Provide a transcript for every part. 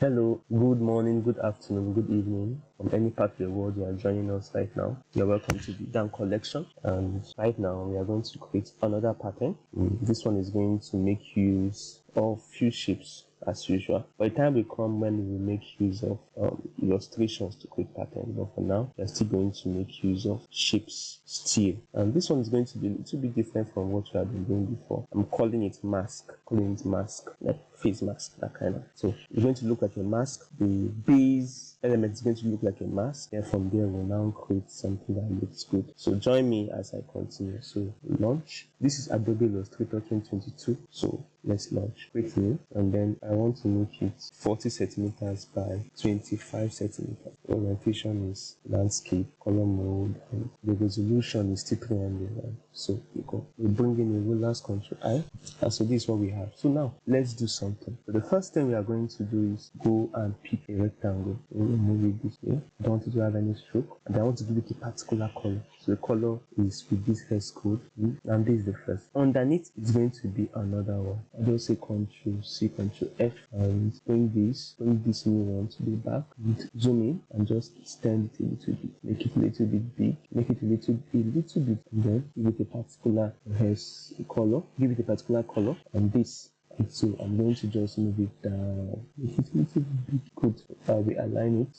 Hello, good morning, good afternoon, good evening from any part of the world you are joining us right now. You're welcome to the Dan Collection. And right now we are going to create another pattern. This one is going to make use of few shapes as usual. By the time we come when we make use of illustrations to create patterns, but for now we are still going to make use of shapes still. And this one is going to be a little bit different from what we have been doing before. I'm calling it mask, like face mask, that kind of. So it's going to look like a mask. The base element is going to look like a mask, and from there we'll now create something that looks good. So join me as I continue. So launch. This is Adobe Illustrator 2022. So let's launch. Create new, and then I want to make it 40 centimeters by 25 centimeters. Orientation is landscape, color mode, and the resolution is still 300. So we bring in a ruler's control I, and so this is what we have. So now let's do something. So the first thing we are going to do is go and pick a rectangle. We'll move it this way. I don't want it to have any stroke, and I want to give it a particular color. So the color is with this hex code, and this is the first. Underneath it's going to be another one. I just say Ctrl C, Ctrl F, and bring this new one to the back, and zoom in and just extend it a little bit, make it a little bit big, make it a little bit, and then give it a particular color, and this. And so I'm going to just move it down, make it a little bit good. We align it,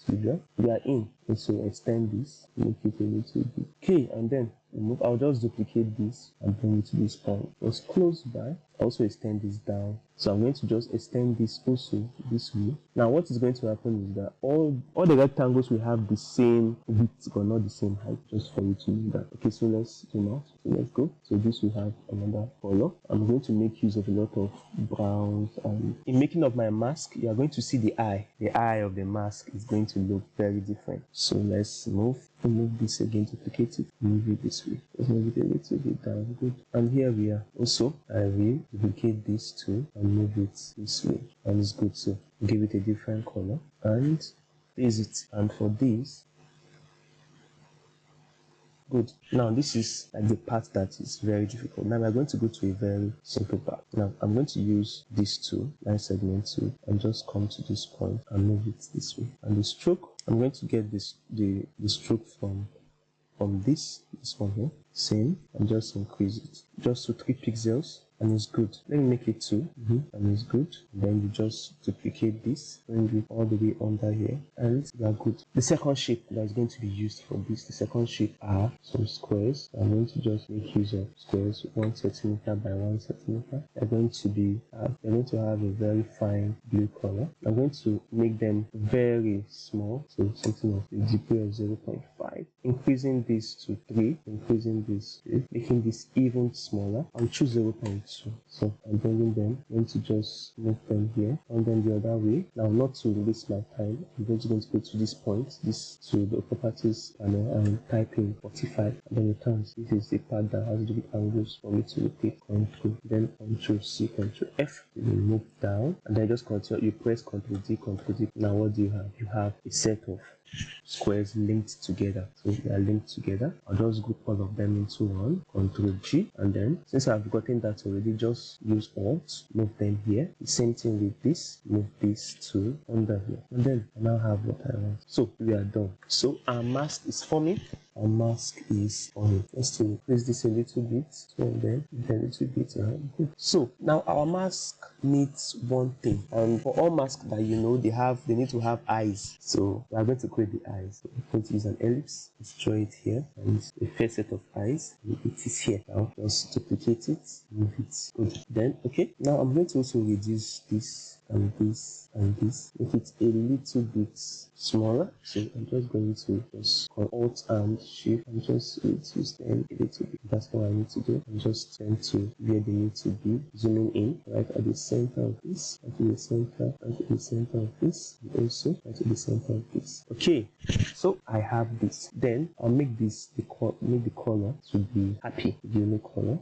we are in, and so extend this, make it a little bit. Okay, and then I'll just duplicate this and bring it to this point. Just close by. Also extend this down. So I'm going to just extend this also this way. Now what is going to happen is that all the rectangles will have the same width but not the same height, just for you to know that. Okay, so let's zoom out. So let's go. So this will have another color. I'm going to make use of a lot of browns, and in making of my mask you are going to see the eye. The eye of the mask is going to look very different. So let's move this again, duplicate it, move it this way. Let's move it a little bit down. Good. And here we are. Also I will duplicate this too and move it this way, and it's good. So give it a different color and paste it. And for this, good. Now this is like the part that is very difficult. Now we're going to go to a very simple part. Now I'm going to use this tool, line segment tool, and just come to this point and move it this way. And the stroke, I'm going to get this the stroke from this one here, same, and just increase it just to 3 pixels, and it's good. Let me make it 2, and it's good. Then you just duplicate this, bring it all the way under here, and we are good. The second shape that is going to be used for this, the second shape are some squares. I'm going to just make use of squares 1 centimeter by 1 centimeter. They're going to have a very fine blue color. I'm going to make them very small, so something of a GPI of 0.5, increasing this to 3, increasing this, making this even smaller, and choose 0.2. So I'm bringing them, I'm going to just move them here, and then the other way. Now, not to waste my time, I'm going to go to this point, to the properties panel, and type in 45, and then returns. This is the part that has the angles for me to rotate. Control, then Control C, Control F. You move down, and then just continue. You press Control D, Control D. Now what do you have? You have a set of squares linked together. So they are linked together. I'll just group all of them into one. Control G, and then since I've gotten that already, just use Alt, move them here. The same thing with this, move this to under here, and then I now have what I want. So we are done. So our mask is forming. Our mask is on. Let's increase this a little bit, so then a little bit. Good. So now our mask needs one thing, and for all masks that they need to have eyes. So we are going to create the eyes. So we're going to use an ellipse. Let's draw it here, and the first set of eyes, it is here. Now just duplicate it, move it. Good. Then now I'm going to also reduce this and this and this, make it a little bit smaller. So I'm just going to just Alt and Shift and just reduce them a little bit. That's what I need to do. And just tend to where they need to be, zooming in right at the center of this, and to the center, and to the center of this, and also and to the center of this. Okay, so I have this. Then I'll make this make the color to be happy, the unique color.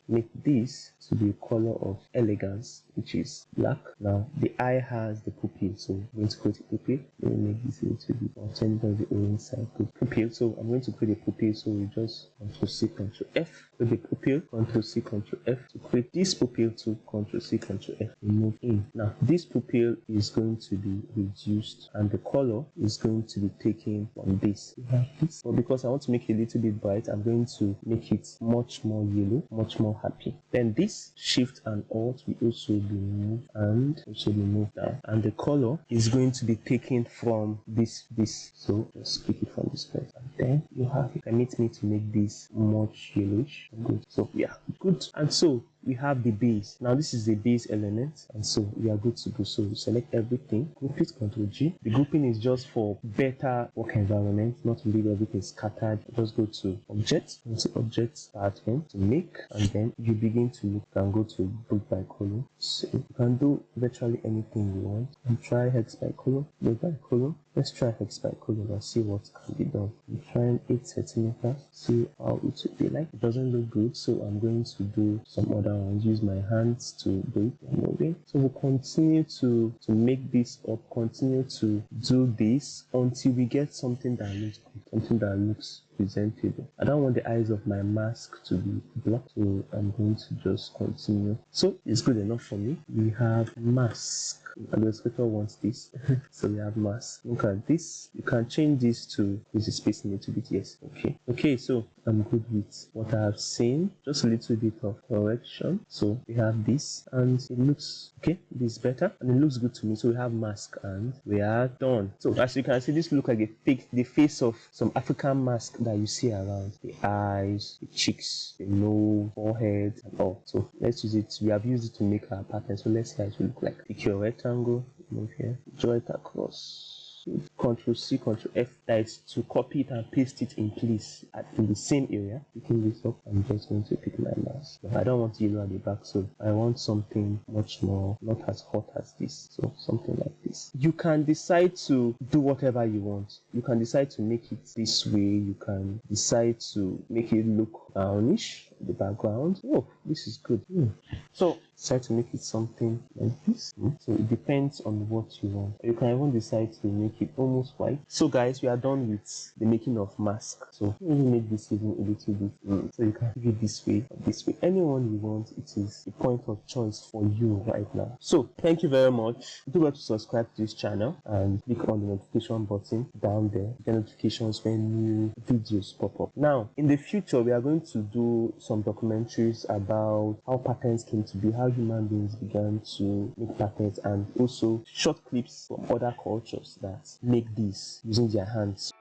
make this to be a color of elegance, which is black. Now the eye has the pupil, so I'm going to create a pupil. Let me make this a little bit. I'll turn it on the orange side. Good pupil. So I'm going to create a pupil. So we just Ctrl C, Ctrl F. With the pupil, Ctrl C, Ctrl F to create this pupil to Ctrl C, Ctrl F. Remove in. Now this pupil is going to be reduced, and the color is going to be taken from this. We have this. But because I want to make it a little bit bright, I'm going to make it much more yellow, much more happy. Then this Shift and Alt will also be moved and also be moved down, and the color is going to be taken from this. So just click it from this place, and then you have it. Permit me to make this much yellowish. Good. So yeah, good. And so we have the base. Now this is the base element, and so we are good to go. So we select everything, group it, Ctrl G. The grouping is just for better work environment, not to leave everything scattered. Just go to Object, into Object, Pattern to make, and then you begin to look. You can go to Book by Color. So you can do virtually anything you want. And try Hex by Color, Book by Color. Let's try Hex by Color and see what can be done. I'm trying 8 centimeters. See how it would be like. It doesn't look good, so I'm going to do some other ones. Use my hands to do it, moving. So we'll continue to make this up, continue to do this until we get something that looks good, something that looks presentable. I don't want the eyes of my mask to be blocked, so I'm going to just continue. So it's good enough for me. We have mask. And the illustrator wants this. So we have mask. Look at this. You can change this to increase the spacing a little bit. Yes. Okay, so I'm good with what I have seen. Just a little bit of correction. So we have this, and it looks okay. This is better, and it looks good to me. So we have mask, and we are done. So as you can see, this looks like the face of some African mask that you see around. The eyes, the cheeks, the nose, forehead, and all. So let's use it. We have used it to make our pattern. So let's see how it will look like. Pick your rectangle, move here, draw it across. Ctrl C, Ctrl F, that is to copy it and paste it in place in the same area. Picking this up, I'm just going to pick my mask. I don't want yellow at the back, so I want something much more, not as hot as this. So something like this. You can decide to do whatever you want. You can decide to make it this way. You can decide to make it look brownish, the background. Oh, this is good. So decide to make it something like this. So it depends on what you want. You can even decide to make it almost white. So guys, we are done with the making of mask. So let me make this even a little bit. So you can do it this way or this way. Anyone you want, it is a point of choice for you right now. So thank you very much. Do well to subscribe to this channel and click on the notification button down there. Get notifications when new videos pop up. Now in the future, we are going to do some documentaries about how patterns came to be, how human beings began to make patterns, and also short clips from other cultures that make these using their hands.